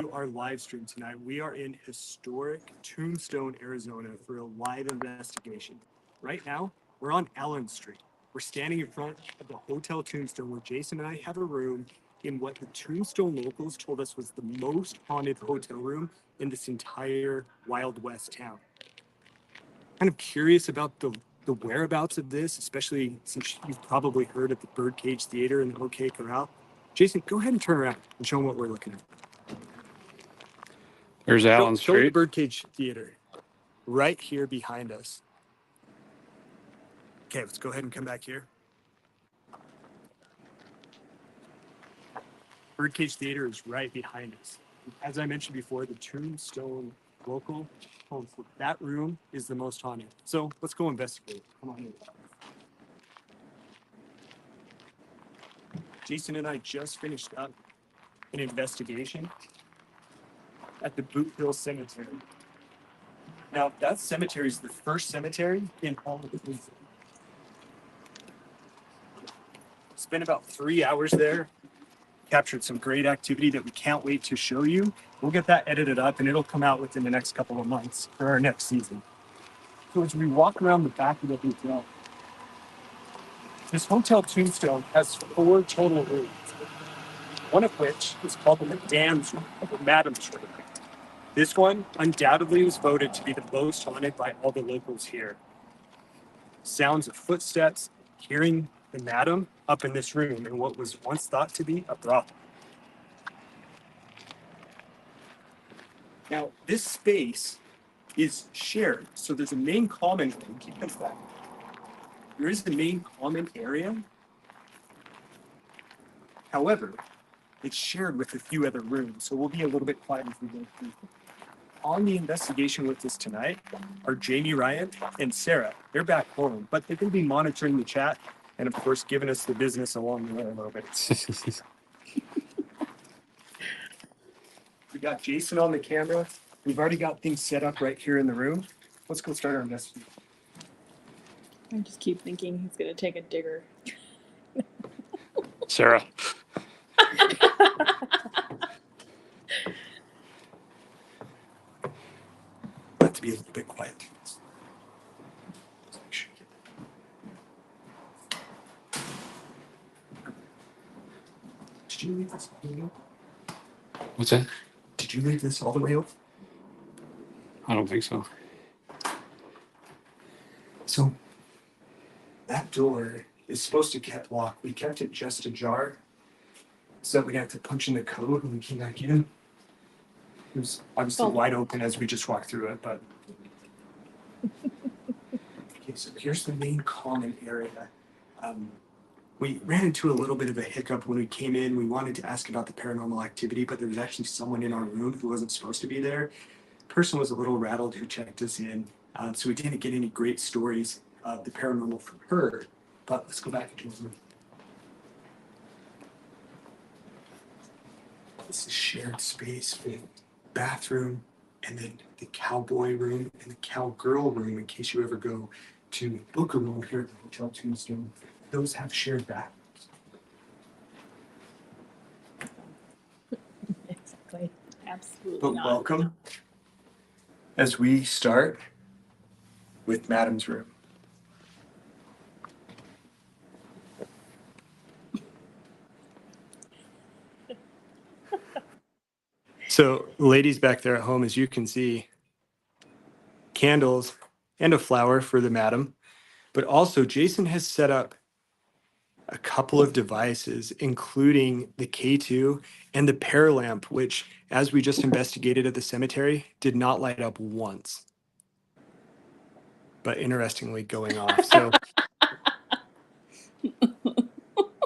our live stream tonight. We are in historic Tombstone, Arizona for a live investigation. Right now, we're on Allen Street. We're standing in front of the Hotel Tombstone where Jason and I have a room in what the Tombstone locals told us was the most haunted hotel room in this entire Wild West town. Kind of curious about the whereabouts of this, especially since you've probably heard of the Birdcage Theater and the OK Corral. Jason, go ahead and turn around and show them what we're looking at. There's Allen Show the Street. Birdcage Theater right here behind us. Okay, let's go ahead and come back here. Birdcage Theater is right behind us. As I mentioned before, the Tombstone local told us that room is the most haunted. So let's go investigate. Come on in. Jason and I just finished up an investigation at the Boot Hill Cemetery. Now, that cemetery is the first cemetery in all of the Spent about 3 hours there, captured some great activity that we can't wait to show you. We'll get that edited up and it'll come out within the next couple of months for our next season. So as we walk around the back of the hotel, this Hotel Tombstone has 4 total rooms, one of which is called the Madam's Room, or the Madam's Room. This one undoubtedly was voted to be the most haunted by all the locals here. Sounds of footsteps, hearing the madam up in this room in what was once thought to be a brothel. Now, this space is shared, so there's a main common room. Keep in fact, there is the main common area. However, it's shared with a few other rooms, so we'll be a little bit quiet as we go through. On the investigation with us tonight are Jamie Ryan and Sarah. They're back home, but they're going to be monitoring the chat and, of course, giving us the business along the way a little bit. We got Jason on the camera. We've already got things set up right here in the room. Let's go start our investigation. I just keep thinking he's going to take a digger. Sarah. To be a little bit quiet. Did you leave this all the way up? What's that? Did you leave this all the way up? I don't think so. So that door is supposed to get locked. We kept it just ajar so that we had to punch in the code when we came back in. It was obviously wide open as we just walked through it, but okay, so here's the main common area. We ran into a little bit of a hiccup when we came in. We wanted to ask about the paranormal activity, but there was actually someone in our room who wasn't supposed to be there. The person was a little rattled who checked us in, so we didn't get any great stories of the paranormal from her. But let's go back into the room. This is shared space with bathroom and then the cowboy room and the cowgirl room in case you ever go to book a room here at the Hotel Tombstone. Those have shared bathrooms. Exactly. Absolutely But not. welcome as we start with Madam's room. So, ladies back there at home, as you can see, candles and a flower for the madam, but also Jason has set up a couple of devices, including the K2 and the paralamp, which, as we just investigated at the cemetery, did not light up once. But interestingly, going off. So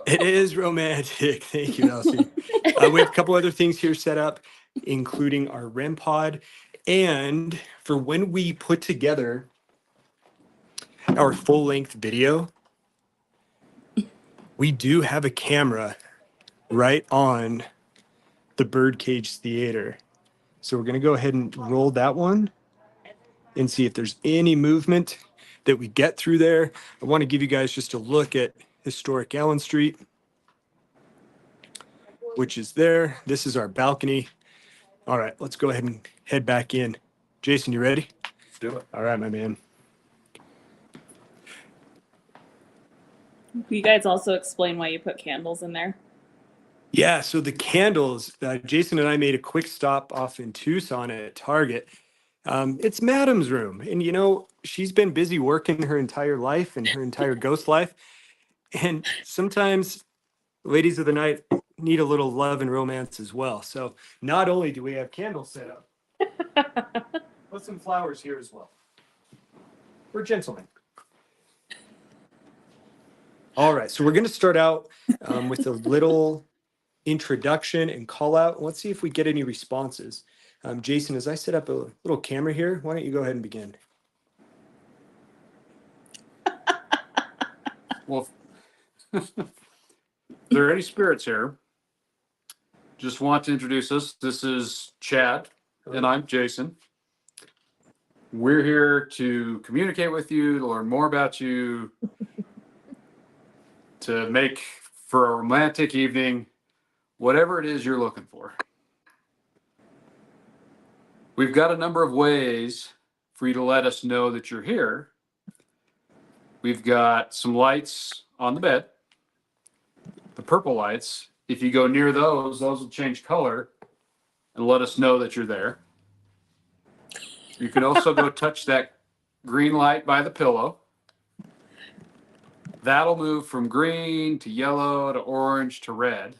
it is romantic. Thank you, Elsie. We have a couple other things here set up, including our REM pod. And for when we put together our full-length video, we do have a camera right on the Birdcage Theater. So we're going to go ahead and roll that one and see if there's any movement that we get through there. I want to give you guys just a look at historic Allen Street, which is there. This is our balcony. All right, let's go ahead and head back in. Jason, you ready? Let's do it. All right, my man. You guys also explain why you put candles in there. Yeah, so the candles, Jason and I made a quick stop off in Tucson at Target. It's Madam's room. And, you know, she's been busy working her entire life and her entire ghost life. And sometimes ladies of the night need a little love and romance as well. So not only do we have candles set up, put some flowers here as well. We're gentlemen. All right, so we're going to start out with a little introduction and call out. Let's see if we get any responses. Jason, as I set up a little camera here, why don't you go ahead and begin? Well, if there are any spirits here, just want to introduce us. This is Chad, and I'm Jason. We're here to communicate with you, to learn more about you, to make for a romantic evening, whatever it is you're looking for. We've got a number of ways for you to let us know that you're here. We've got some lights on the bed, the purple lights. If you go near those will change color and let us know that you're there. You can also go touch that green light by the pillow. That'll move from green to yellow to orange to red,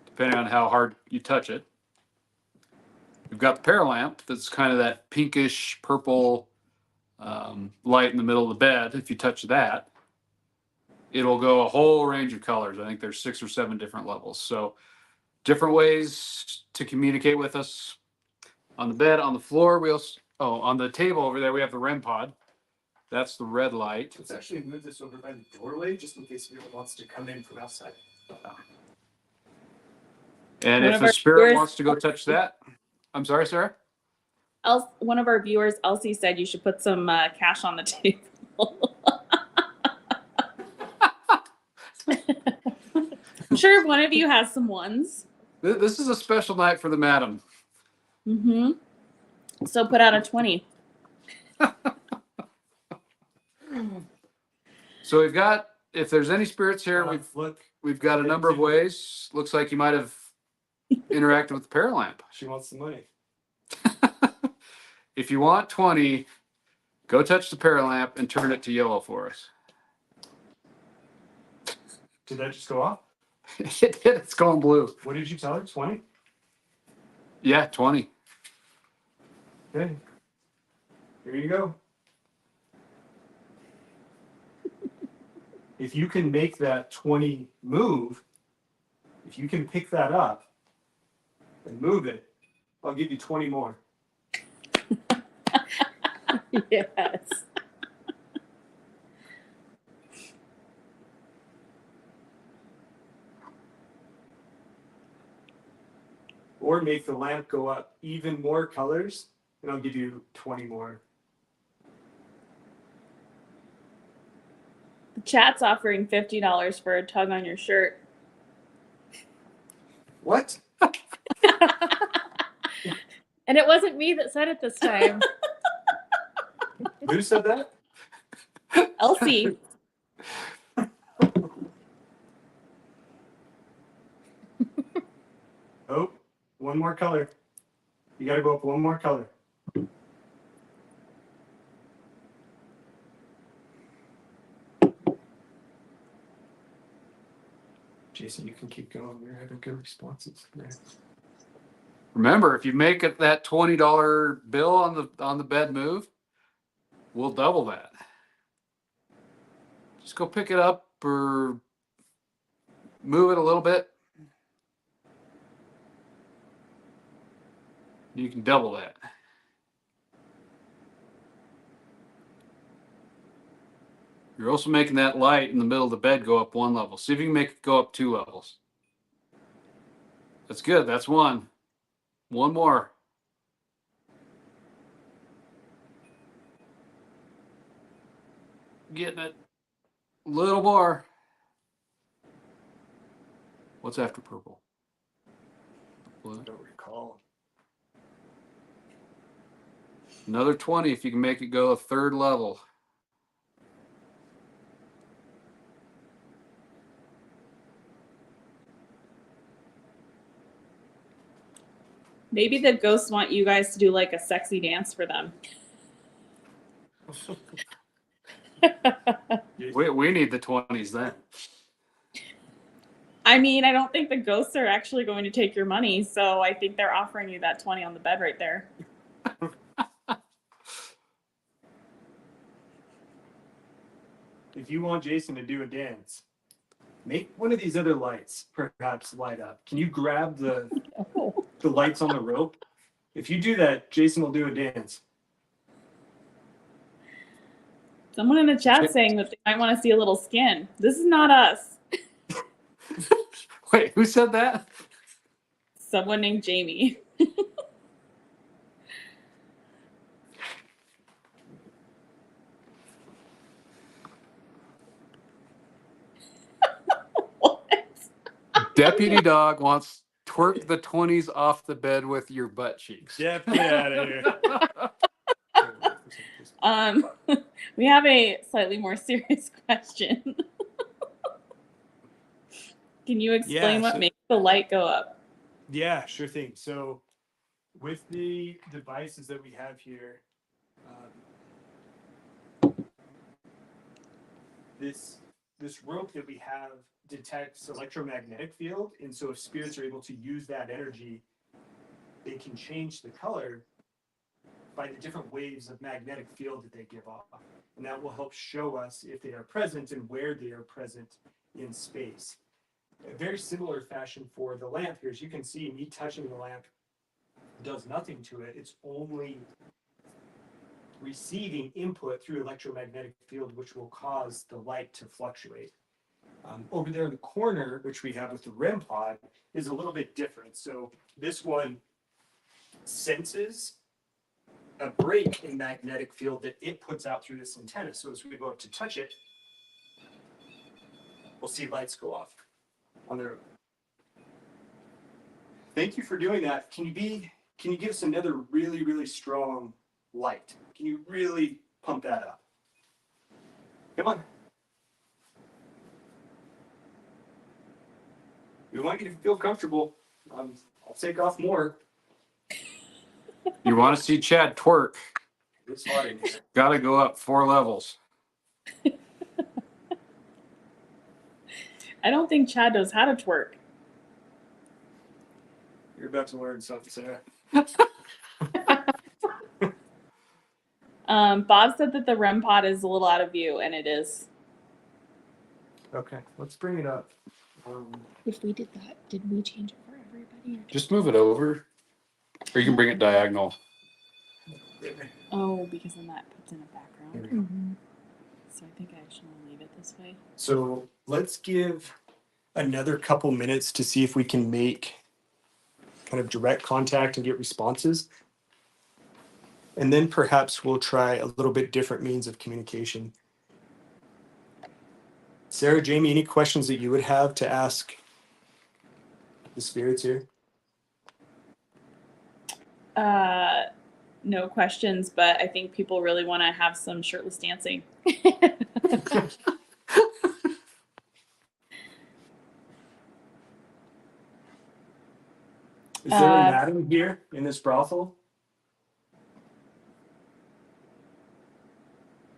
depending on how hard you touch it. We've got the paralamp that's kind of that pinkish purple light in the middle of the bed. If you touch that, it'll go a whole range of colors. I think there's 6 or 7 different levels. So different ways to communicate with us. On the bed, on the floor, on the table over there, we have the REM pod. That's the red light. Let's actually move this over by the doorway just in case anyone wants to come in from outside. And One if of a our spirit viewers- wants to go touch that, I'm sorry, Sarah? One of our viewers, Elsie, said you should put some cash on the table. I'm sure if one of you has some ones. This is a special night for the madam. Mm-hmm. So put out a 20. So we've got, if there's any spirits here, we've got a number of ways. Looks like you might have interacted with the paralamp. She wants the money. If you want 20, go touch the paralamp and turn it to yellow for us. Did that just go off? It did. It's going blue. What did you tell her? 20? Yeah, 20. Okay. Here you go. If you can make that 20 move, if you can pick that up and move it, I'll give you 20 more. Yes. Or make the lamp go up even more colors, and I'll give you 20 more. The chat's offering $50 for a tug on your shirt. What? And it wasn't me that said it this time. Who said that? Elsie. Oh, one more color. You got to go up one more color. Jason, you can keep going. We're having good responses. Remember, if you make it that $20 bill on the bed move, we'll double that. Just go pick it up or move it a little bit. You can double that. You're also making that light in the middle of the bed go up 1 level. See if you can make it go up 2 levels. That's good. That's 1. 1 more. Getting it. A little more. What's after purple? I don't recall. Another 20 if you can make it go a third level. Maybe the ghosts want you guys to do like a sexy dance for them. We need the 20s then. I mean, I don't think the ghosts are actually going to take your money, so I think they're offering you that 20 on the bed right there. If you want Jason to do a dance, make one of these other lights perhaps light up. Can you grab the lights on the rope? If you do that, Jason will do a dance. Someone in the chat saying that they might want to see a little skin. This is not us. Wait, who said that? Someone named Jamie. What? Deputy Dog wants twerk the 20s off the bed with your butt cheeks. Jeff, get out of here. We have a slightly more serious question. Can you explain what makes the light go up? Yeah, sure thing. So with the devices that we have here, this rope that we have detects electromagnetic field, and so if spirits are able to use that energy, they can change the color by the different waves of magnetic field that they give off, and that will help show us if they are present and where they are present in space. A very similar fashion for the lamp here. As you can see, me touching the lamp does nothing to it. It's only receiving input through electromagnetic field, which will cause the light to fluctuate. Over there in the corner, which we have with the REM pod, is a little bit different. So this one senses a break in magnetic field that it puts out through this antenna. So as we go up to touch it, we'll see lights go off on their own. Thank you for doing that. Can you give us another really, really strong light? Can you really pump that up? Come on. We want you to feel comfortable. I'll take off more. You want to see Chad twerk? It's hot in here. Got to go up 4 levels. I don't think Chad knows how to twerk. You're about to learn something, Sarah. Bob said that the REM pod is a little out of view, and it is. Okay, let's bring it up. If we did that, did we change it for everybody? Or Just move it over. Or you can bring it diagonal. Oh, because then that puts in a background. Mm-hmm. So I think I actually want to leave it this way. So let's give another couple minutes to see if we can make kind of direct contact and get responses. And then perhaps we'll try a little bit different means of communication. Sarah, Jamie, any questions that you would have to ask the spirits here? No questions, but I think people really want to have some shirtless dancing. Is there a madam here in this brothel?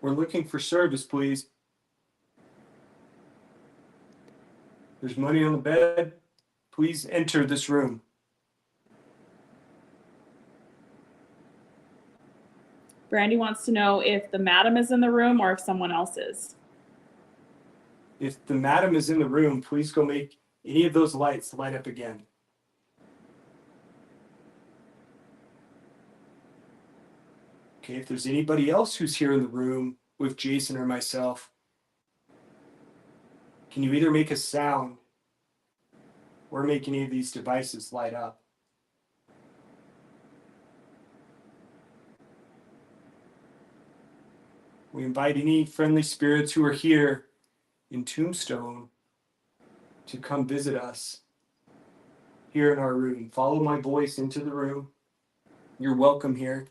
We're looking for service, please. There's money on the bed. Please enter this room. Brandy wants to know if the madam is in the room or if someone else is. If the madam is in the room, please go make any of those lights light up again. Okay, if there's anybody else who's here in the room with Jason or myself, can you either make a sound or make any of these devices light up? We invite any friendly spirits who are here in Tombstone to come visit us here in our room. Follow my voice into the room. You're welcome here.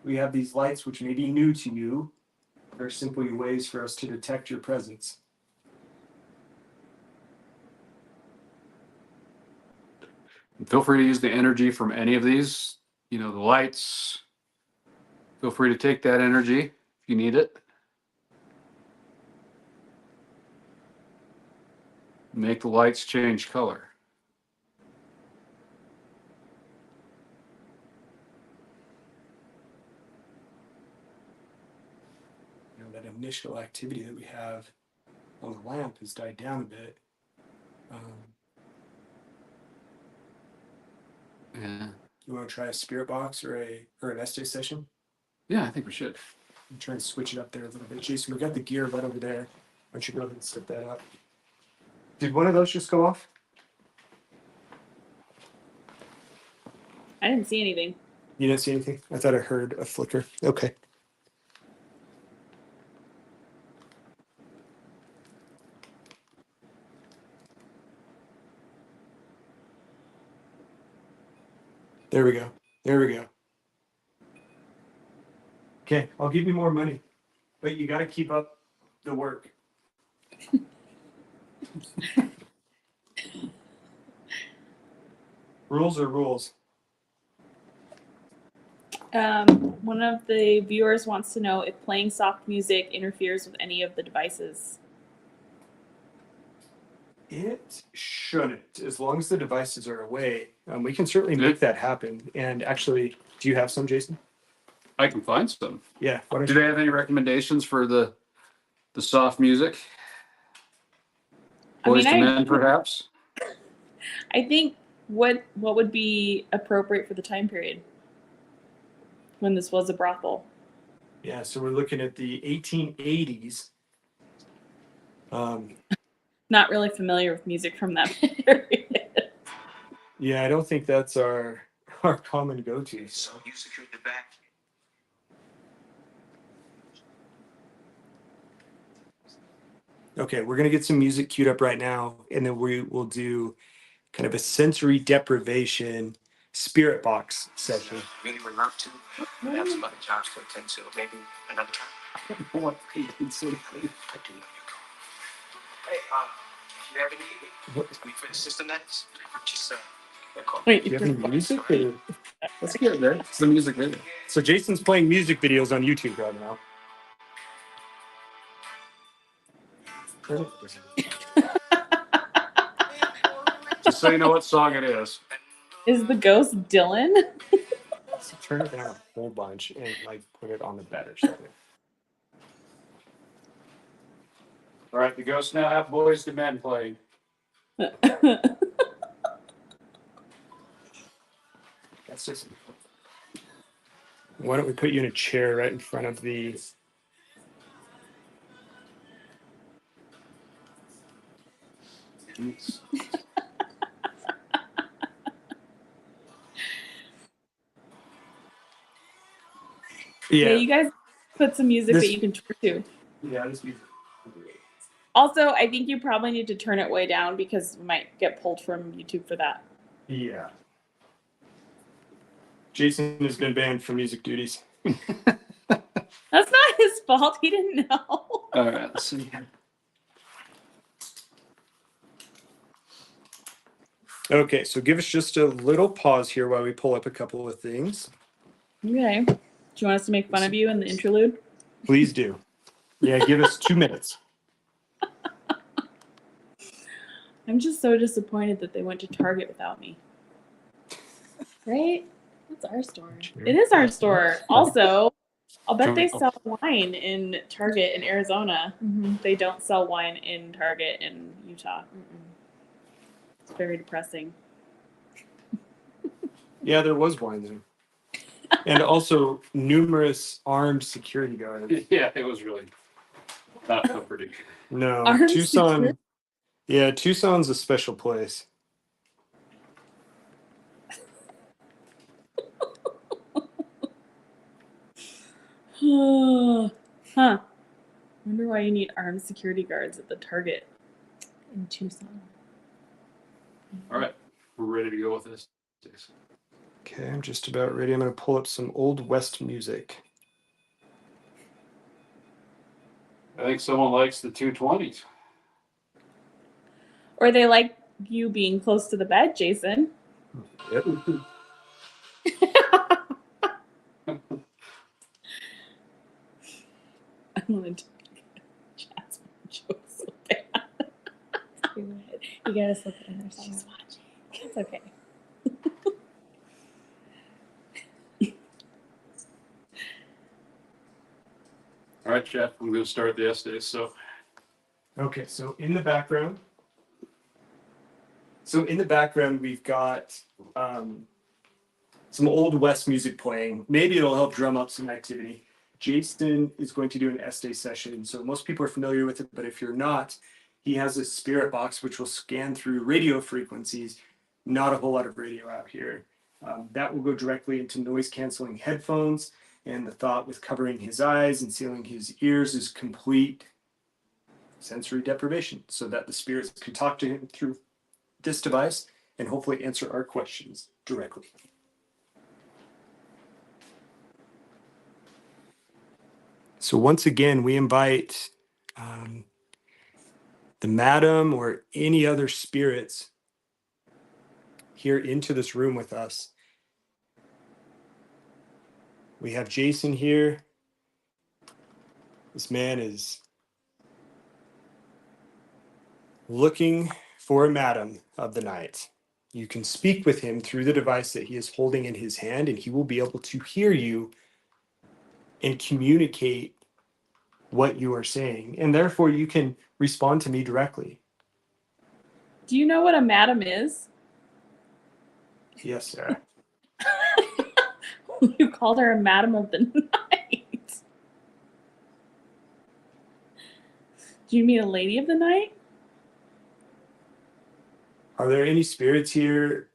we have these lights which may be new to you. They're simply ways for us to detect your presence. Feel free to use the energy from any of these. You know, the lights. Feel free to take that energy if you need it. Make the lights change color. You know, that initial activity that we have on the lamp has died down a bit. Yeah. You want to try a spirit box or an Este session? Yeah, I think we should. I'm trying to switch it up there a little bit. Jason, we got the gear right over there. Why don't you go ahead and set that up? Did one of those just go off? I didn't see anything. You didn't see anything? I thought I heard a flicker. Okay. There we go. There we go. Okay, I'll give you more money, but you got to keep up the work. Rules are rules. One of the viewers wants to know if playing soft music interferes with any of the devices. It shouldn't, as long as the devices are away. We can certainly make that happen. And actually, do you have some, Jason? I can find some. Yeah. Why don't Do you? they have any recommendations for the soft music? Boys to Men, perhaps? I think what would be appropriate for the time period when this was a brothel? Yeah, so we're looking at the 1880s. Not really familiar with music from that period. Yeah, I don't think that's our common go-to. So you secured the bag. Okay, we're gonna get some music queued up right now, and then we will do kind of a sensory deprivation spirit box session. Really would love to. I have some other jobs to attend to. Maybe another time. What? I do know your call. Hey, if you ever need me, we for the system that's just a call. Wait, Do you have any music? Or... Let's get it there. It's the music video. So Jason's playing music videos on YouTube right now. Just so you know what song it is. is the ghost Dylan? So turn it down a whole bunch and like put it on the better side. All right, the ghosts now have Boys to Men playing. That's just. Why don't we put you in a chair right in front of the. Yeah, you guys put some music that you can turn to. Yeah, this music. Also, I think you probably need to turn it way down because we might get pulled from YouTube for that. Yeah. Jason has been banned from music duties. That's not his fault. He didn't know. All right, let's see. Okay, so give us just a little pause here while we pull up a couple of things. Okay. Do you want us to make fun of you in the interlude? Please do. Yeah, give us 2 minutes. I'm just so disappointed that they went to Target without me. Right? That's our store. It is our store. Also, I'll bet they sell wine in Target in Arizona. They don't sell wine in Target in Utah. It's very depressing. Yeah, there was wine there. And also numerous armed security guards. Yeah, it was really not comforting. No, Armed Tucson. security? Yeah, Tucson's a special place. Huh. Wonder why you need armed security guards at the Target in Tucson. All right, we're ready to go with this. Okay, I'm just about ready. I'm going to pull up some Old West music. I think someone likes the 220s. Or they like you being close to the bed, Jason. Yep. I wanted to chat jokes so bad. You gotta slip it in there somewhere. She's watching. It's okay. All right, Jeff, I'm going to start the essays. So, Okay, so in the background, we've got some Old West music playing. Maybe it'll help drum up some activity. Jason is going to do an essay session, so most people are familiar with it, but if you're not, he has a spirit box which will scan through radio frequencies. Not a whole lot of radio out here. That will go directly into noise canceling headphones, and the thought with covering his eyes and sealing his ears is complete sensory deprivation, so that the spirits can talk to him through this device and hopefully answer our questions directly. So once again, we invite the madam or any other spirits here into this room with us. We have Jason here. This man is looking for a madam of the night. You can speak with him through the device that he is holding in his hand, and he will be able to hear you and communicate what you are saying. And therefore, you can respond to me directly. Do you know what a madam is? Yes, Sarah. You called her a madam of the night. Do you mean a lady of the night? Are there any spirits here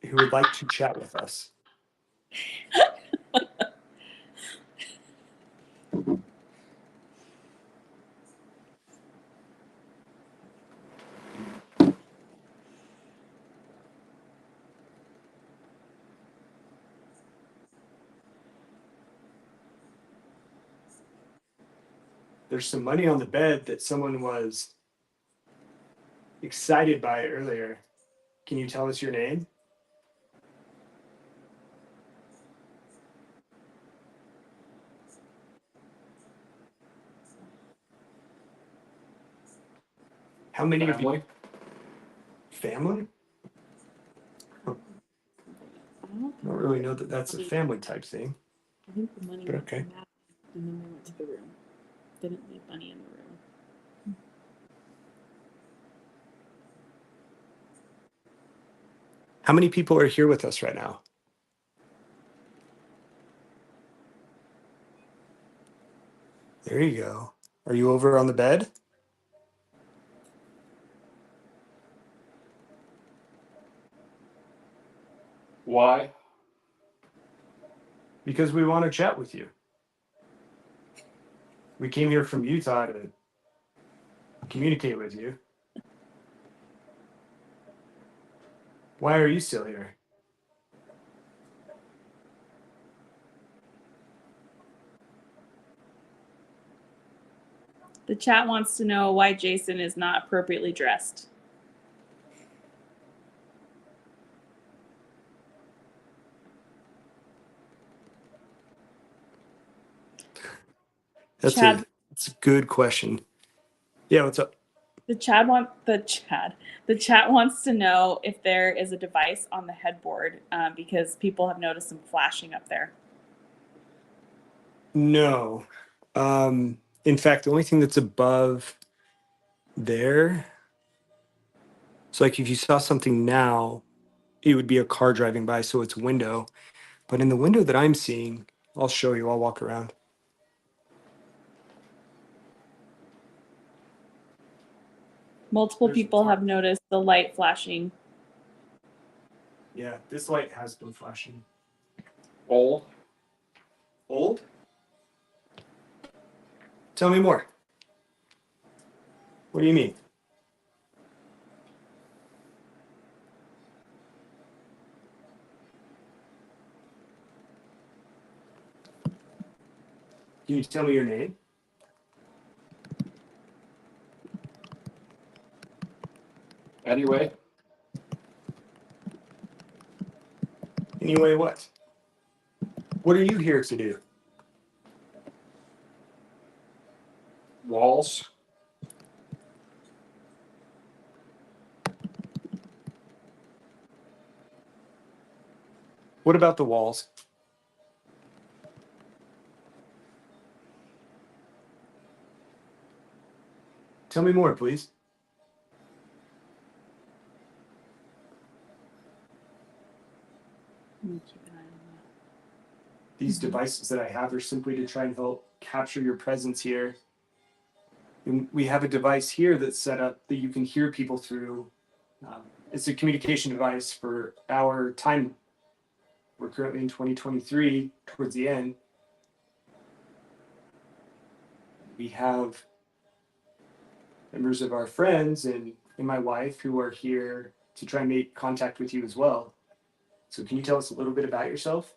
who would like to chat with us? There's some money on the bed that someone was excited by earlier. Can you tell us your name? How many of you? Family? I don't really know that that's a family type thing. I think the money But went okay. to Matt, and then we went to the room. Didn't leave money in the room. How many people are here with us right now? There you go. Are you over on the bed? why? Because we want to chat with you. We came here from Utah to communicate with you. Why are you still here? The chat wants to know why Jason is not appropriately dressed. That's Chad. that's a good question. Yeah, what's up? The chat wants to know if there is a device on the headboard because people have noticed some flashing up there. No. In fact, the only thing that's above there, so like if you saw something now, it would be a car driving by, so it's a window. But in the window that I'm seeing, I'll show you, I'll walk around. Multiple There's people a have noticed the light flashing. Yeah, this light has been flashing. Old? Old? Tell me more. What do you mean? Can you tell me your name? Anyway, Anyway, what? What are you here to do? walls. What about the walls? Tell me more, please. Let me keep an eye on These Mhm. devices that I have are simply to try and help capture your presence here. And we have a device here that's set up that you can hear people through. It's a communication device for our time. We're currently in 2023, towards the end. We have members of our friends and my wife who are here to try and make contact with you as well. So can you tell us a little bit about yourself?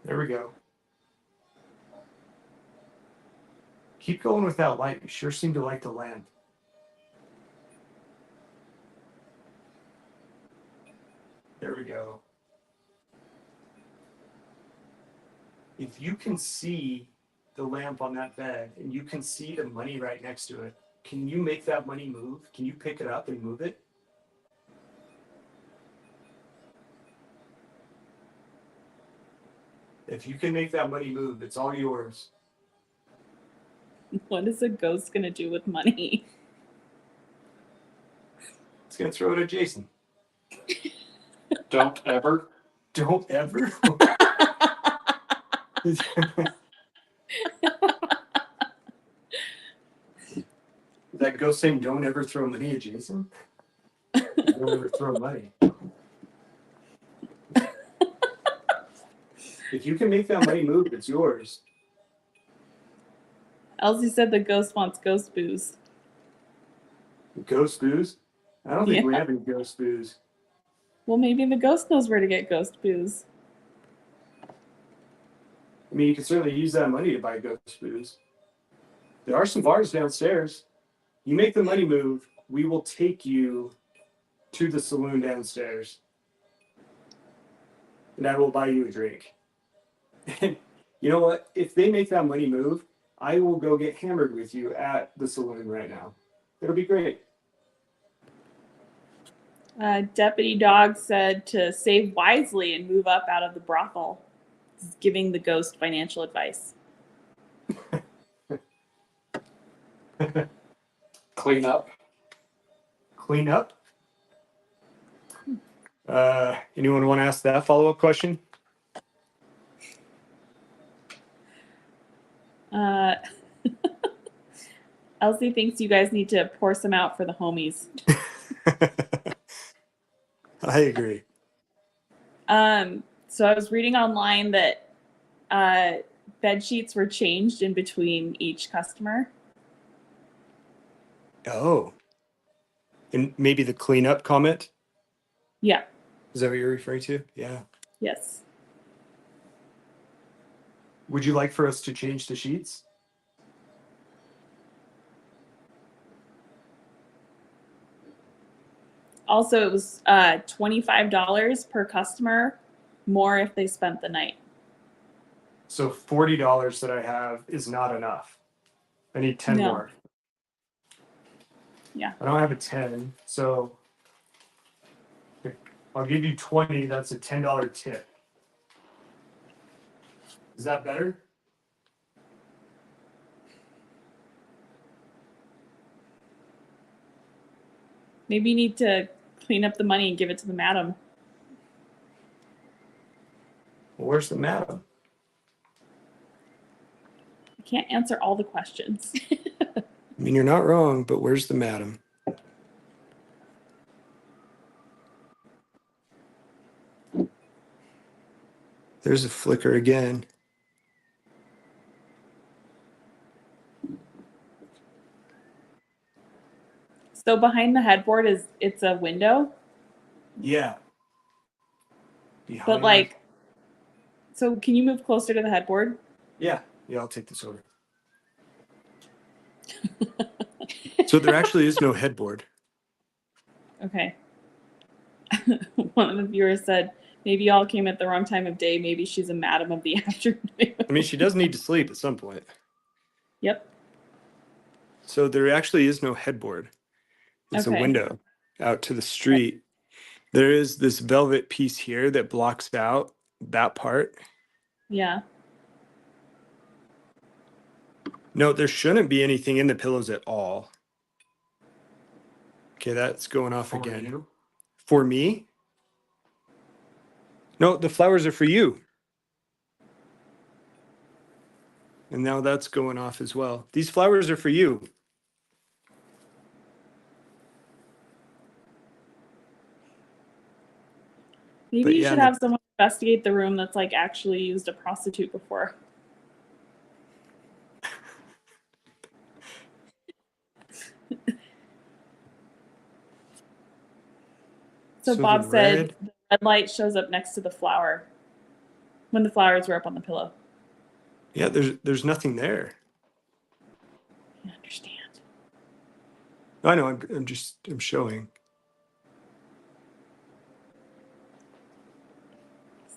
There we go. Keep going with that light. You sure seem to like the lamp. There we go. If you can see the lamp on that bed and you can see the money right next to it, can you make that money move? Can you pick it up and move it? If you can make that money move, it's all yours. What is a ghost gonna do with money? It's going to throw it at Jason. Don't ever. Don't ever. That ghost saying, don't ever throw money at Jason? Don't ever throw money. If you can make that money move, it's yours. Elsie said the ghost wants ghost booze. Ghost booze? I don't think we Yeah. have any ghost booze. Well, maybe the ghost knows where to get ghost booze. I mean, you can certainly use that money to buy ghost booze. There are some bars downstairs. You make the money move, we will take you to the saloon downstairs. And I will buy you a drink. And you know what? If they make that money move, I will go get hammered with you at the saloon right now. It'll be great. Deputy Dog said to save wisely and move up out of the brothel. He's giving the ghost financial advice. Clean up. Clean up? Anyone want to ask that follow-up question? Elsie thinks you guys need to pour some out for the homies. I agree. So I was reading online that bed sheets were changed in between each customer. Oh. And maybe the cleanup comment? Yeah. Is that what you're referring to? Yeah. Yes. Would you like for us to change the sheets? Also, it was $25 per customer, more if they spent the night. So $40 that I have is not enough. I need 10 No. more. Yeah. I don't have a 10, so I'll give you 20. That's a $10 tip. Is that better? Maybe you need to clean up the money and give it to the madam. Well, where's the madam? I can't answer all the questions. I mean, you're not wrong, but where's the madam? There's a flicker again. So behind the headboard it's a window, Yeah. but Behind like, so can you move closer to the headboard? Yeah, I'll take this over. So there actually is no headboard. Okay. One of the viewers said, maybe y'all came at the wrong time of day. Maybe she's a madam of the afternoon. I mean, she does need to sleep at some point. Yep. So there actually is no headboard. It's a Okay. window out to the street. There is this velvet piece here that blocks out that part. Yeah. No, there shouldn't be anything in the pillows at all. Okay, that's going off again. You? For me? No, the flowers are for you. And now that's going off as well. These flowers are for you. Maybe But you yeah, should the- have someone investigate the room that's like actually used a prostitute before. So So Bob the said red- the red light shows up next to the flower when the flowers were up on the pillow. Yeah, there's nothing there. I understand. I know, I'm showing.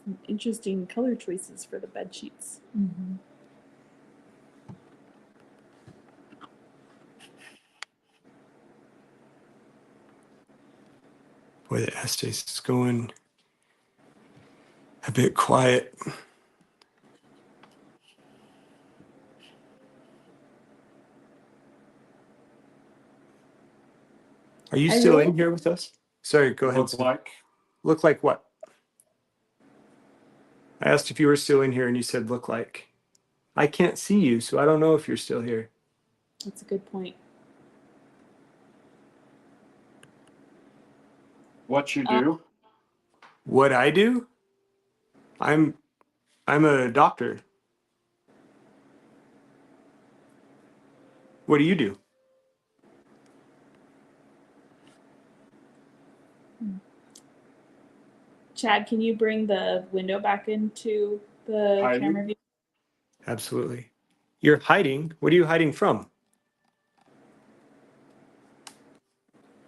Some interesting color choices for the bed sheets. Mm-hmm. Boy, the Estes is going a bit quiet. Are you I still really- in here with us? Sorry, go ahead. Looks Sam. like. Look like what? I asked if you were still in here and you said look like. I can't see you, so I don't know if you're still here. That's a good point. What you do? What I do? I'm a doctor. What do you do? Chad, can you bring the window back into the Hiding? camera view? Absolutely. You're hiding. What are you hiding from?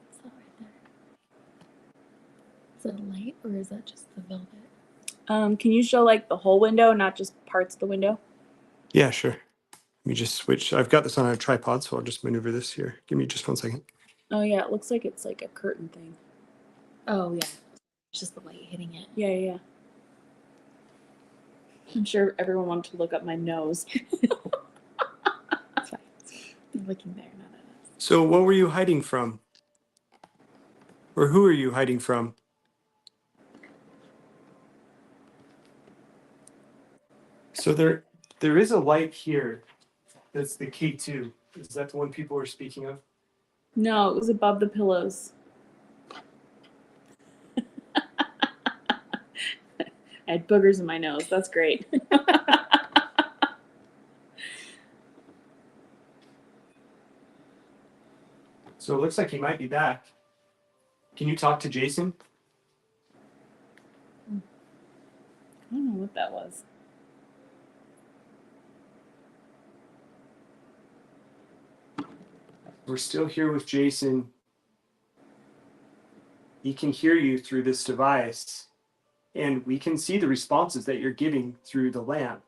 What's that right there? Is that a light or is that just the velvet? Can you show like the whole window, not just parts of the window? Yeah, sure. Let me just switch. I've got this on a tripod, so I'll just maneuver this here. Give me just 1 second. Oh yeah, it looks like it's like a curtain thing. Oh yeah, it's just the light hitting it. Yeah, yeah. I'm sure everyone wanted to look up my nose. It's fine. They're looking there, not at us. So what were you hiding from? Or who are you hiding from? So there is a light here. That's the K2. Is that the one people were speaking of? No, it was above the pillows. I had boogers in my nose. That's great. So it looks like he might be back. Can you talk to Jason? I don't know what that was. We're still here with Jason. He can hear you through this device, and we can see the responses that you're giving through the lamp.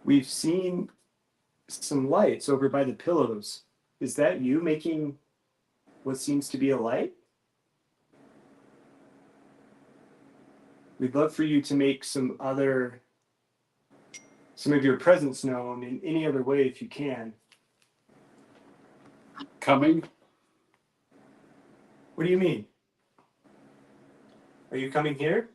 We've seen some lights over by the pillows. Is that you making what seems to be a light? We'd love for you to make some of your presence known in any other way if you can. Coming? What do you mean? Are you coming here?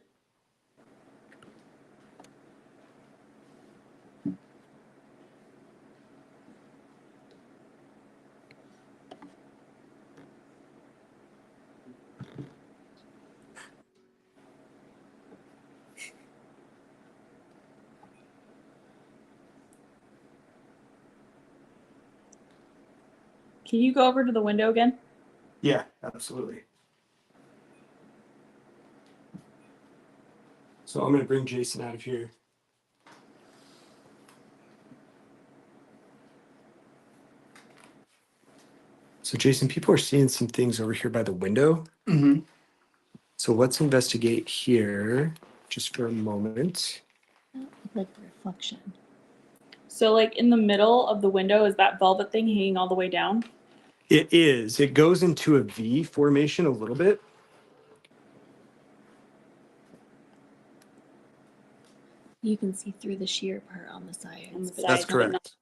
Can you go over to the window again? Yeah, absolutely. So I'm going to bring Jason out of here. So Jason, people are seeing some things over here by the window. Mm-hmm. So let's investigate here just for a moment. Like reflection. So like in the middle of the window is that velvet thing hanging all the way down? It is. It goes into a V formation a little bit. You can see through the sheer part on the sides. On the but That's sides, but not- correct.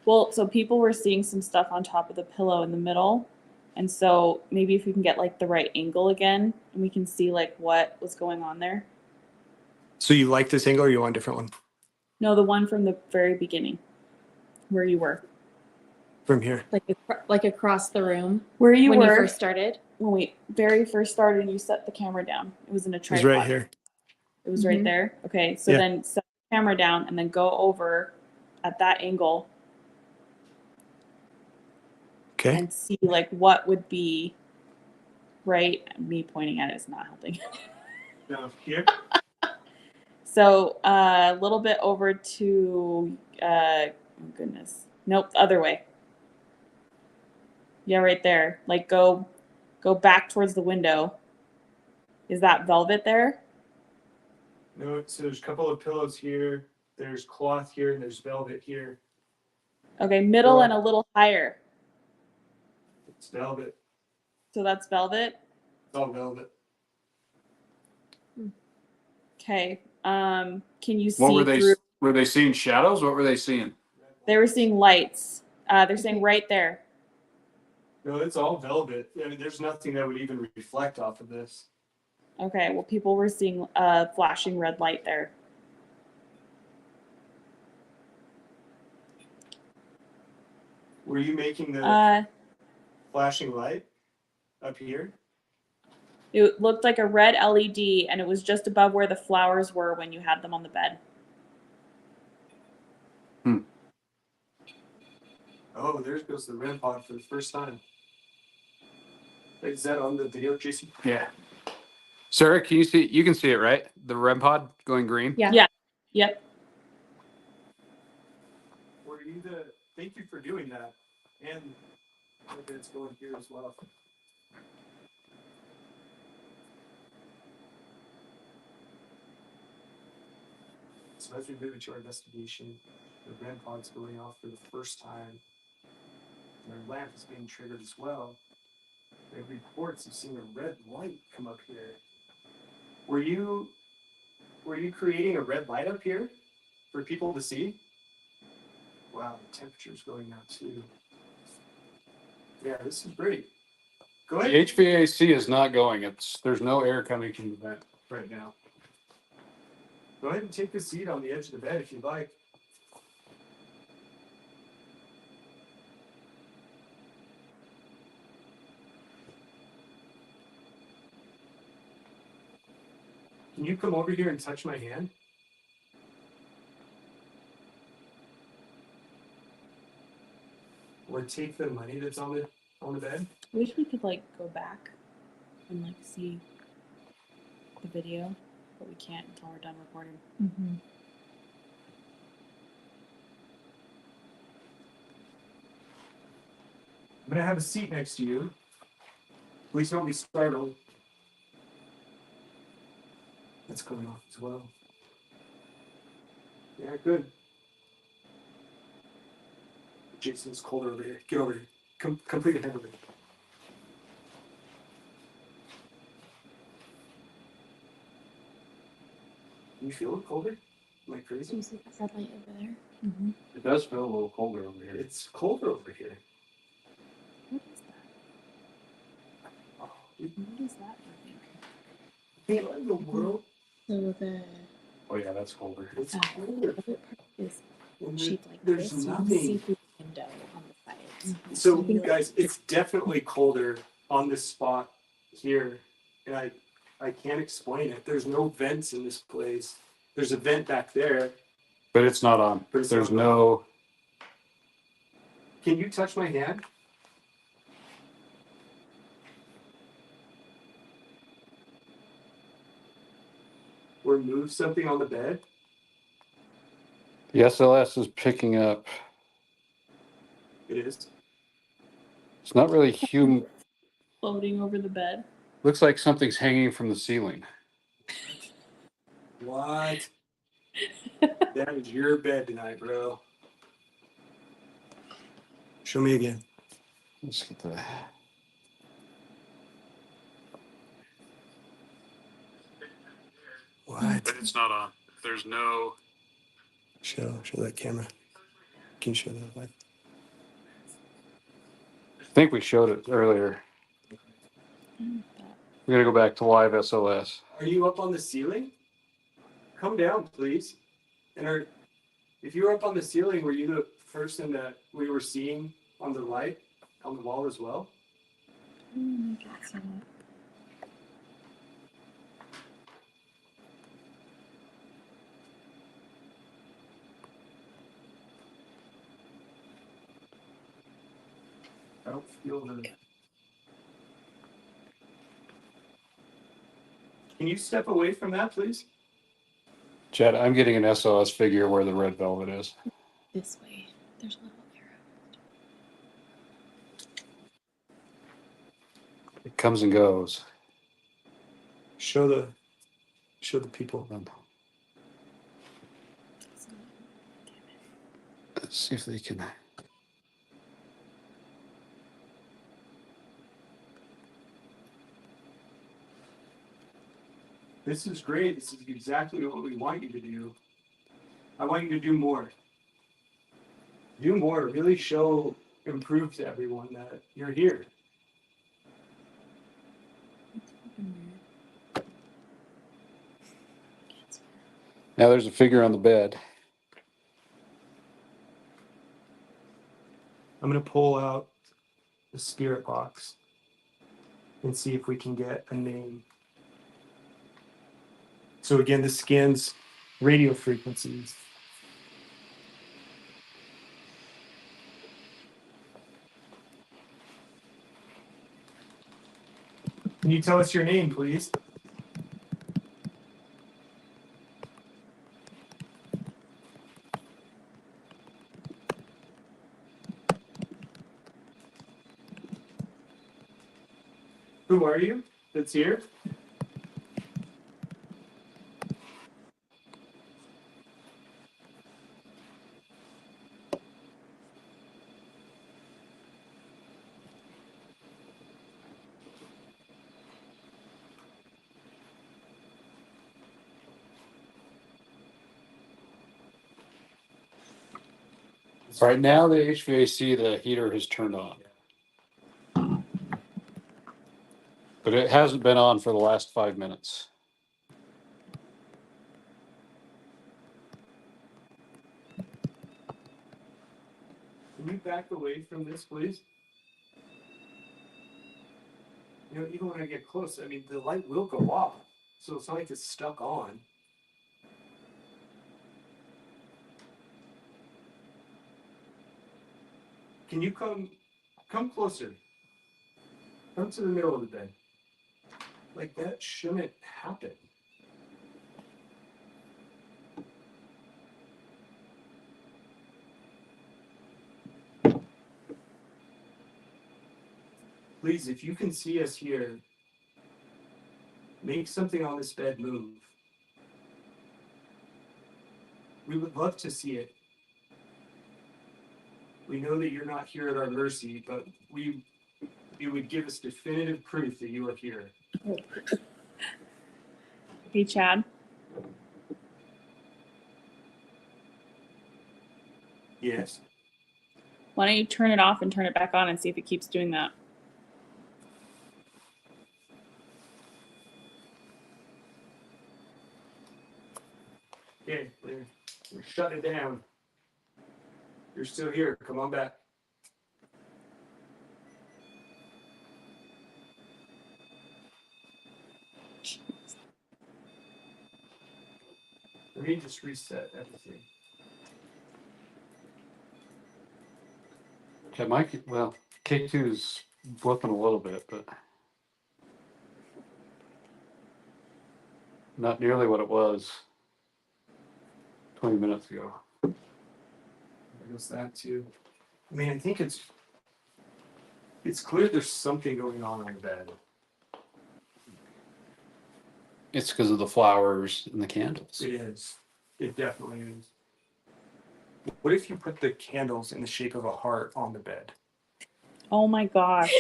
Well, so people were seeing some stuff on top of the pillow in the middle. And so maybe if we can get like the right angle again and we can see like what was going on there. So you like this angle or you want a different one? No, the one from the very beginning where you were. From here. like across the room Where you when were you first started. when we very first started and you set the camera down. It was in a It's tripod. right here. It was right Mhm. there. Okay, so Yeah. then set the camera down and then go over at that angle Okay. and see like what would be right. Me pointing at it is not helping. Now here. So a little bit over to oh goodness. Nope, the other way. Yeah, right there. Like go back towards the window. Is that velvet there? No, so there's a couple of pillows here. There's cloth here and there's velvet here. Okay, middle Well- and a little higher. It's velvet. So that's velvet. It's all velvet. Okay. Can you see What were they? through? Were they seeing shadows? What were they seeing? They were seeing lights. They're saying right there. No, it's all velvet. I mean, there's nothing that would even reflect off of this. Okay. Well, people were seeing a flashing red light there. Were you making the flashing light up here? It looked like a red LED, and it was just above where the flowers were when you had them on the bed. Oh, there goes the REM pod for the first time. Is that on the video, Jason? Yeah. Sarah, can you see? You can see it, right? The REM pod going green. Yeah. Yeah. Yep. Were you the? Thank you for doing that, and it's going here as well. So as we move into our investigation, the REM pod's going off for the first time. And our lamp is being triggered as well. There are reports of seeing a red light come up here. Were you creating a red light up here for people to see? Wow, the temperature's going now too. Yeah, this is great. Go The ahead. HVAC is not going. There's no air coming from the vent. Right now. Go ahead and take a seat on the edge of the bed if you'd like. Can you come over here and touch my hand? Or take the money that's on the bed? I wish we could like go back and like see the video, but we can't until we're done recording. Mm-hmm. I'm gonna have a seat next to you. Please don't be startled. That's going off as well. Yeah, good. Jason's colder over here. Get over here. Complete it over here. Do you feel it colder? Am I crazy? You see that red light over there? Mm-hmm. It does feel a little colder over here. It's colder over here. What is that? Oh, What is that? I think. what in the world? So the Oh yeah, that's colder. It's the colder. other part is And shaped like there's this. You can see nothing. through the window on the sides. So, I think guys, it's definitely colder on this spot here, and I can't explain it. There's no vents in this place. There's a vent back there. But it's not on. But it's There's not on. no. Can you touch my hand? or move something on the bed? The SLS is picking up. It is. It's not really human. Floating over the bed. Looks like something's hanging from the ceiling. What? That is your bed tonight, bro. Show me again. Let's get the. What? But it's not on. There's no. Show that camera. Can you show that light? I think we showed it earlier. We gotta go back to live SLS. Are you up on the ceiling? Come down, please. And if you were up on the ceiling, were you the person that we were seeing on the light on the wall as well? I don't feel the. Can you step away from that, please? Chad, I'm getting an SLS figure where the red velvet is. This way. There's a little arrow. It comes and goes. Show the people. Let's see if they can. This is great. This is exactly what we want you to do. I want you to do more. Do more. Really improve to everyone that you're here. Now there's a figure on the bed. I'm going to pull out the spirit box and see if we can get a name. So again, this scans radio frequencies. Can you tell us your name, please? Who are you that's here? Right now, the HVAC, the heater has turned on. But it hasn't been on for the last 5 minutes. Can you back away from this, please? You know, even when I get close, I mean, the light will go off. So it's not like it's stuck on. Can you come closer? Come to the middle of the bed. Like, that shouldn't happen. Please, if you can see us here, make something on this bed move. We would love to see it. We know that you're not here at our mercy, but you would give us definitive proof that you are here. Hey, Chad. Yes. Why don't you turn it off and turn it back on and see if it keeps doing that? Okay, we're shutting it down. You're still here. Come on back. Let me just reset everything. Yeah, well, K2's flipping a little bit, but not nearly what it was 20 minutes ago. I guess that too. I mean, I think it's clear there's something going on the bed. It's because of the flowers and the candles. It is. It definitely is. What if you put the candles in the shape of a heart on the bed? Oh my gosh.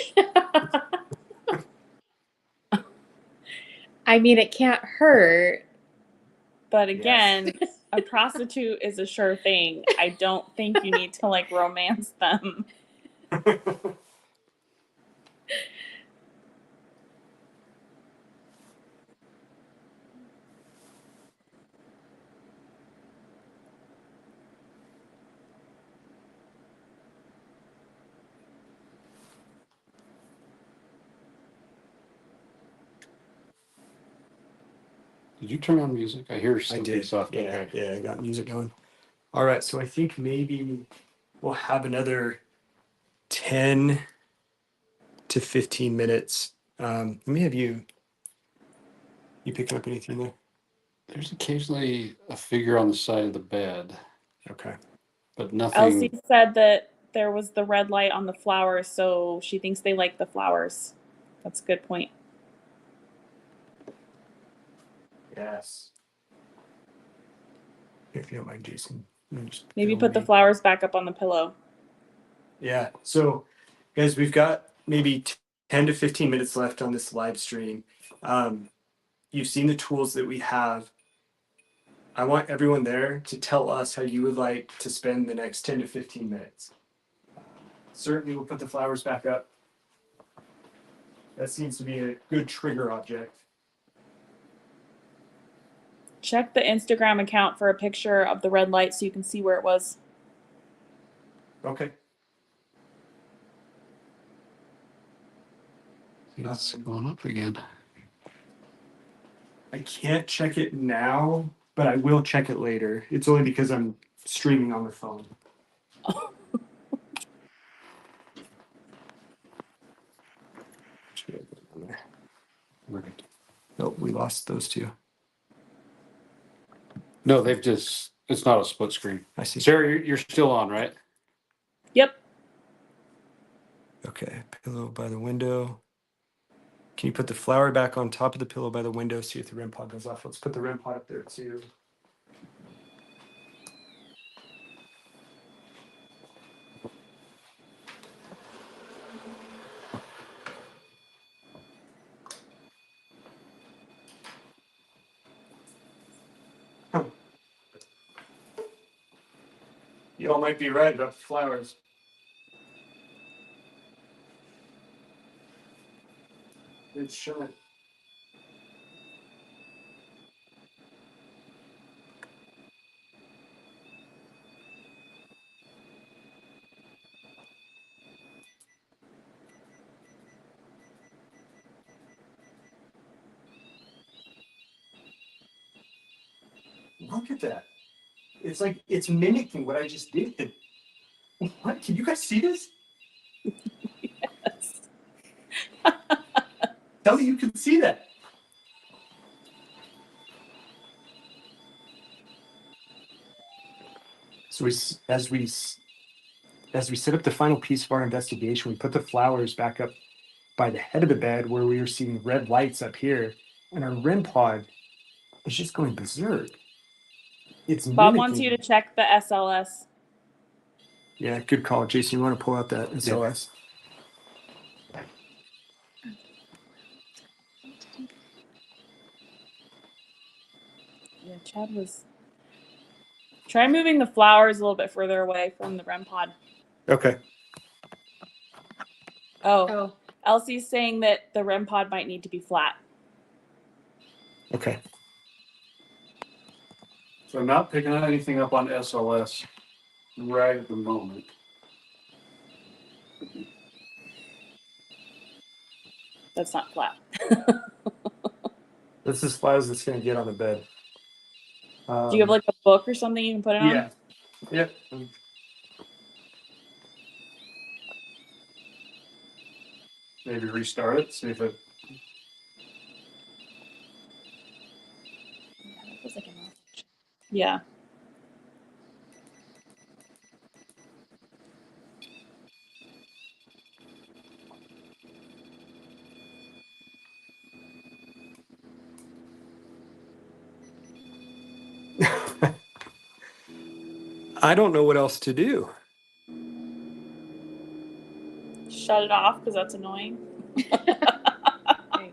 I mean, it can't hurt. But again, a prostitute is a sure thing. I don't think you need to like romance them. Did you turn on music? I hear I something did. soft. Yeah, Okay. yeah, I got music going. All right, so I think maybe we'll have another 10 to 15 minutes. Let me have you picking up anything there? There's occasionally a figure on the side of the bed, Okay. but nothing. Elsie said that there was the red light on the flowers, so she thinks they like the flowers. That's a good point. Yes. If you don't mind, Jason. let me just Maybe film put the me. flowers back up on the pillow. Yeah. So, guys, we've got maybe 10 to 15 minutes left on this live stream. You've seen the tools that we have. I want everyone there to tell us how you would like to spend the next 10 to 15 minutes. Certainly, we'll put the flowers back up. That seems to be a good trigger object. Check the Instagram account for a picture of the red light so you can see where it was. Okay. It's going up again. I can't check it now, but I will check it later. It's only because I'm streaming on the phone. Right. Nope, we lost those two. No, they've just. It's not a split screen. I see. Sarah, you're still on, right? Yep. Okay, pillow by the window. Can you put the flower back on top of the pillow by the window? See if the REM pod goes off. Let's put the REM pod up there too. Huh. You all might be right about the flowers. It's showing. Look at that. It's like it's mimicking what I just did. What? Can you guys see this? Yes. Tell me you can see that. So as we set up the final piece of our investigation, we put the flowers back up by the head of the bed where we were seeing red lights up here, and our REM pod is just going berserk. It's Bob mimicking. wants you to check the SLS. Yeah, good call, Jason. You want to pull out that SLS? Yeah, Chad was. Try moving the flowers a little bit further away from the REM pod. Okay. Oh, Elsie's saying that the REM pod might need to be flat. Okay. So I'm not picking anything up on SLS right at the moment. That's not flat. That's as flat as it's going to get on the bed. Do you have like a book or something you can put it on? Yeah. Yep. Maybe restart it, see if it. Yeah. I don't know what else to do. Shut it off because that's annoying. There you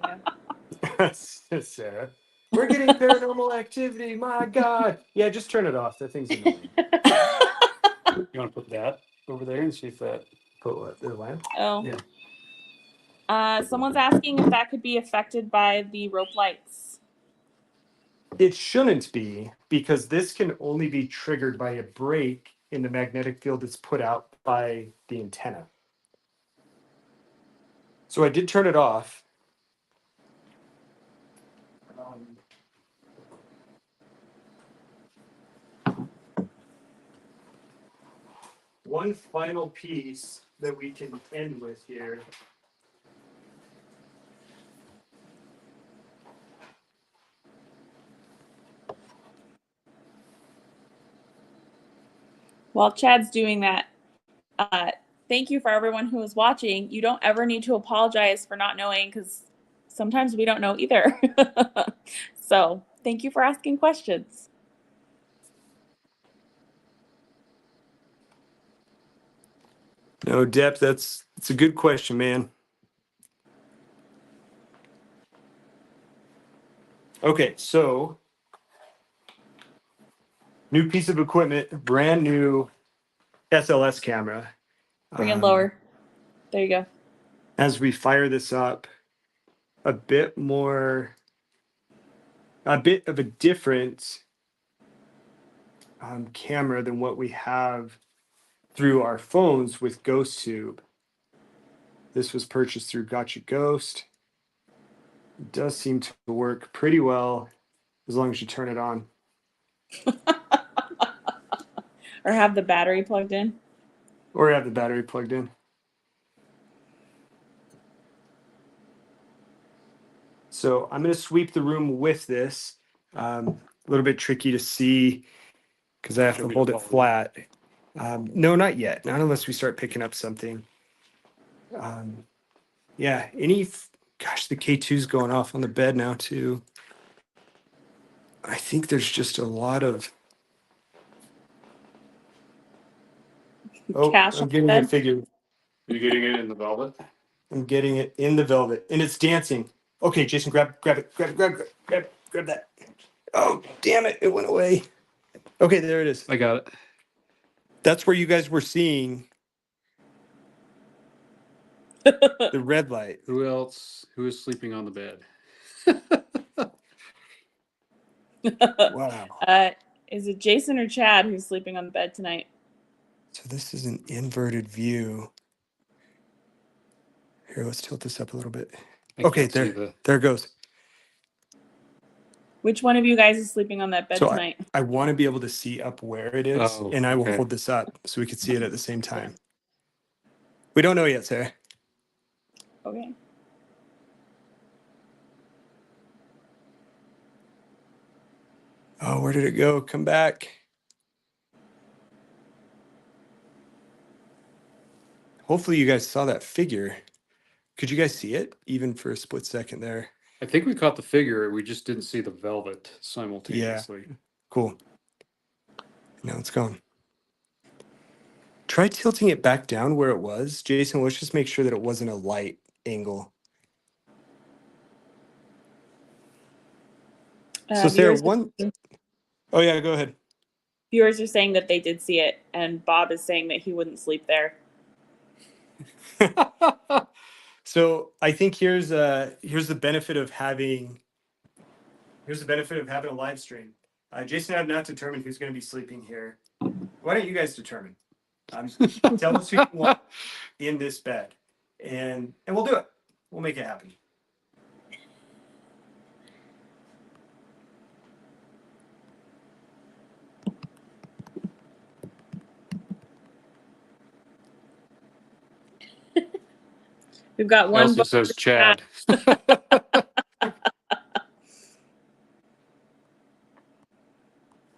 go. Sarah, we're getting paranormal activity. My God. Yeah, just turn it off. That thing's annoying. You want to put that over there and see if that. Put what? The lamp? Oh. Yeah. Someone's asking if that could be affected by the rope lights. It shouldn't be, because this can only be triggered by a break in the magnetic field that's put out by the antenna. So I did turn it off. One final piece that we can end with here. While Chad's doing that, thank you for everyone who is watching. You don't ever need to apologize for not knowing, because sometimes we don't know either. So thank you for asking questions. No, Depp, that's a good question, man. Okay, so new piece of equipment, brand new SLS camera. Bring it lower. There you go. As we fire this up, a bit of a different camera than what we have through our phones with Ghost Tube. This was purchased through Gotcha Ghost. It does seem to work pretty well as long as you turn it on. Or have the battery plugged in. Or have the battery plugged in. So I'm going to sweep the room with this. A little bit tricky to see because I have to hold it flat. No, not yet. Not unless we start picking up something. Yeah, gosh, the K2's going off on the bed now too. I think there's just a lot of. Oh, Cash I'm on getting the a bed. figure. Are you getting it in the velvet? I'm getting it in the velvet, and it's dancing. Okay, Jason, grab that. Oh, damn it! It went away. Okay, there it is. I got it. That's where you guys were seeing the red light. Who else? Who is sleeping on the bed? Wow. Is it Jason or Chad who's sleeping on the bed tonight? So this is an inverted view. Here, let's tilt this up a little bit. Okay, there it goes. Which one of you guys is sleeping on that bed So tonight? I want to be able to see up where it is, Oh, and I will okay. hold this up so we can see it at the same time. We don't know yet, Sarah. Okay. Oh, where did it go? Come back. Hopefully you guys saw that figure. Could you guys see it even for a split second there? I think we caught the figure. We just didn't see the velvet simultaneously. Cool. Now it's gone. Try tilting it back down where it was. Jason, let's just make sure that it wasn't a light angle. So Sarah, Oh yeah, go ahead. Viewers are saying that they did see it, and Bob is saying that he wouldn't sleep there. So I think here's the benefit of having a live stream. Jason and I have not determined who's going to be sleeping here. Why don't you guys determine? Tell us who you want in this bed, and we'll do it. We'll make it happen. We've got one. Also says Chad.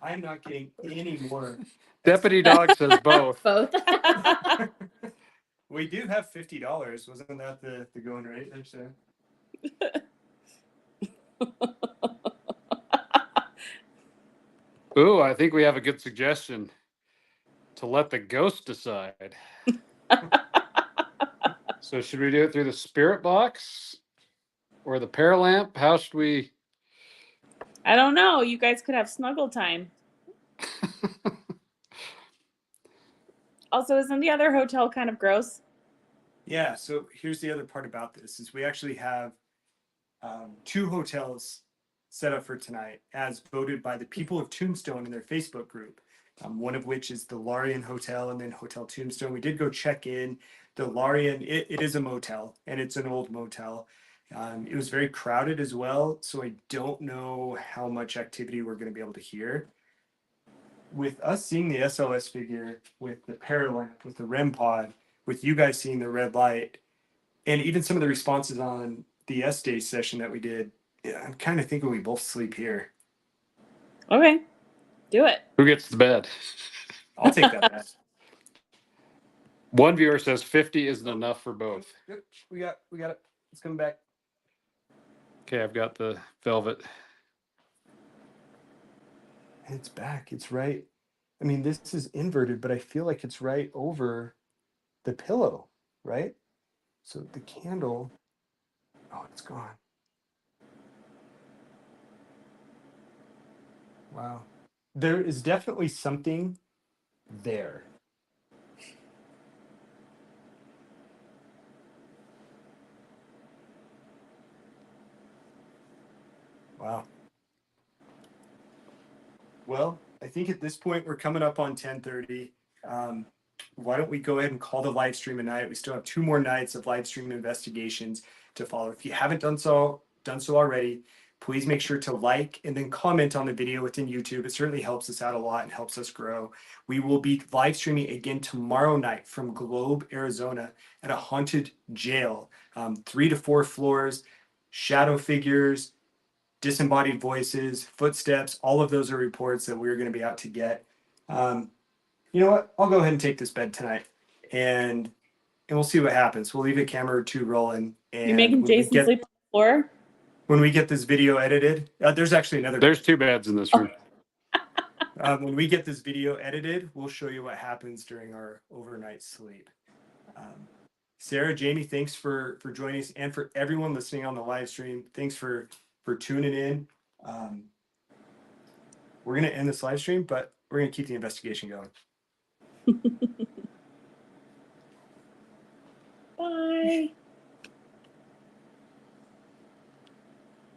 I I'm not getting any more. Deputy Dog says both. Both. We do have $50. Wasn't that the going rate there, Sarah? Ooh, I think we have a good suggestion to let the ghost decide. So should we do it through the spirit box or the paralamp? How should we? I don't know. You guys could have snuggle time. Also, isn't the other hotel kind of gross? Yeah, so here's the other part about this is we actually have 2 hotels set up for tonight as voted by the people of Tombstone in their Facebook group. One of which is the Larian Hotel and then Hotel Tombstone. We did go check in. The Larian, it is a motel and it's an old motel. It was very crowded as well, so I don't know how much activity we're going to be able to hear. With us seeing the SLS figure, with the Paralamp, with the REM pod, with you guys seeing the red light, and even some of the responses on the S-Day session that we did, yeah, I'm kind of thinking we both sleep here. Okay, do it. Who gets the bed? I'll take that bet. One viewer says 50 isn't enough for both. Yep, we got it. It's coming back. Okay, I've got the velvet. And it's back. It's right. I mean, this is inverted, but I feel like it's right over the pillow, right? So the candle, oh, it's gone. Wow. There is definitely something there. Wow. Well, I think at this point we're coming up on 10:30. Why don't we go ahead and call the live stream a night? We still have 2 more nights of live stream investigations to follow. If you haven't done so already, please make sure to like and then comment on the video within YouTube. It certainly helps us out a lot and helps us grow. We will be live streaming again tomorrow night from Globe, Arizona, at a haunted jail. 3 to 4 floors, shadow figures, disembodied voices, footsteps. All of those are reports that we're going to be out to get. You know what? I'll go ahead and take this bed tonight, and we'll see what happens. We'll leave a camera or 2 rolling. And You making Jason sleep on the floor? when we get this video edited, there's actually another. There's 2 beds in this room. When we get this video edited, we'll show you what happens during our overnight sleep. Sarah, Jamie, thanks for joining us, and for everyone listening on the live stream. Thanks for tuning in. We're going to end this live stream, but we're going to keep the investigation going. Bye.